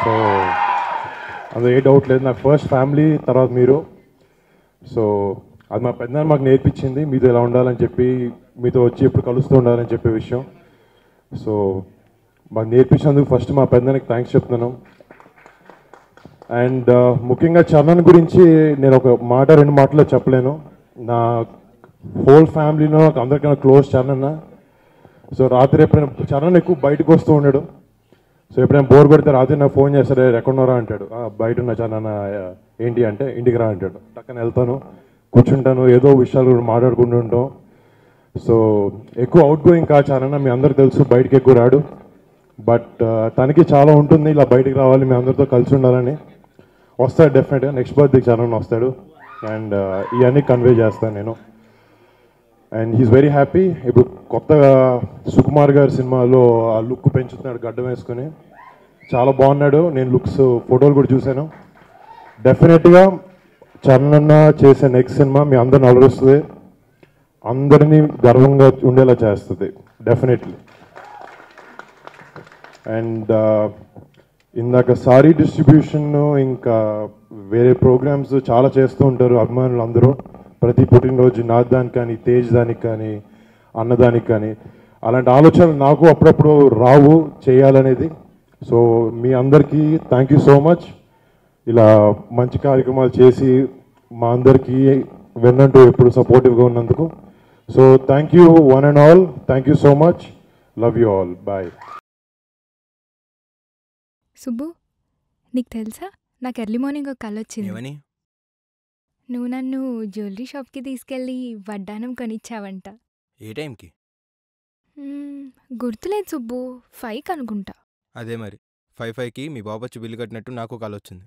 So అందులో ఏ doubt లేదు. నాకు ఫస్ట్ ఫ్యామిలీ, తర్వాత మీరు. సో అది మా పెద్దనాన్న మాకు నేర్పించింది, మీతో ఎలా ఉండాలని చెప్పి, మీతో వచ్చి ఎప్పుడు కలుస్తూ ఉండాలని చెప్పే విషయం. సో మాకు నేర్పించినందుకు ఫస్ట్ మా పెద్దనాన్నకి థ్యాంక్స్ చెప్తున్నాను. అండ్ ముఖ్యంగా చరణ్ గురించి నేను ఒక మాట రెండు మాటలో చెప్పలేను. నా హోల్ ఫ్యామిలీలో నాకు అందరికన్నా క్లోజ్ చరణ్ అన్న. సో రాత్రి ఎప్పుడైనా చరణ్ ఎక్కువ బయటకు వస్తూ ఉన్నాడు. సో ఎప్పుడైనా బోర్ కొడితే రాత్రి నాకు ఫోన్ చేస్తాడు, ఎక్కడున్నారా అంటాడు. బయట ఉన్న చరణ్ ఏంటి అంటే ఇంటికి రా అంటాడు. టక్కన వెళ్తాను, కూర్చుంటాను, ఏదో విషయాలు మాట్లాడుకుంటూ ఉంటాం. సో ఎక్కువ అవుట్ గోయింగ్ కా చరణ్, మీ అందరికి తెలుసు, బయటకి ఎక్కువ రాడు. బట్ తనకి చాలా ఉంటుంది ఇలా బయటికి రావాలి, మీ అందరితో కలిసి ఉండాలని. వస్తాడు డెఫినెట్గా, నెక్స్ట్ బర్త్డేకి చరణ్ వస్తాడు. అండ్ ఇవన్నీ కన్వే చేస్తాను నేను. And he's very happy. ఇప్పుడు కొత్తగా సుకుమార్ గారి సినిమాలో ఆ లుక్ పెంచుతున్నాడు, గడ్డం వేసుకొని, చాలా బాగున్నాడు. నేను లుక్స్ ఫోటోలు కూడా చూశాను. డెఫినెట్గా చరణ్ అన్న చేసే నెక్స్ట్ సినిమా మీ అందరిని అలరుస్తుంది, అందరినీ గర్వంగా ఉండేలా చేస్తుంది డెఫినెట్లీ. అండ్ ఇందాక సారీ డిస్ట్రిబ్యూషన్ ఇంకా వేరే ప్రోగ్రామ్స్ చాలా చేస్తూ ఉంటారు అభిమానులు అందరూ. ప్రతి పుట్టినరోజు నాదానికి కానీ, తేజ్ దానికి కానీ, అన్నదానికి కానీ. అలాంటి ఆలోచనలు నాకు అప్పుడప్పుడు రావు చేయాలనేది. సో మీ అందరికీ థ్యాంక్ యూ సో మచ్, ఇలా మంచి కార్యక్రమాలు చేసి మా అందరికీ వెన్నంటూ ఎప్పుడు సపోర్టివ్గా ఉన్నందుకు. So thank you one and all, thank you so much, love you all, bye. Subbu, నీకు తెలుసా నాకు ఎర్లీ మార్నింగ్ ఒక కళ వచ్చింది. నువ్వు నన్ను జ్యువెలరీ షాప్కి తీసుకెళ్ళి వడ్డానం కొనిచ్చావంట. ఏ టైంకి? గుర్తులేదు సుబ్బు, 5కి అనుకుంటా. అదే మరి 5కి మీ బాబు వచ్చి బిల్లు కట్టినట్టు నాకు కాల్ వచ్చింది.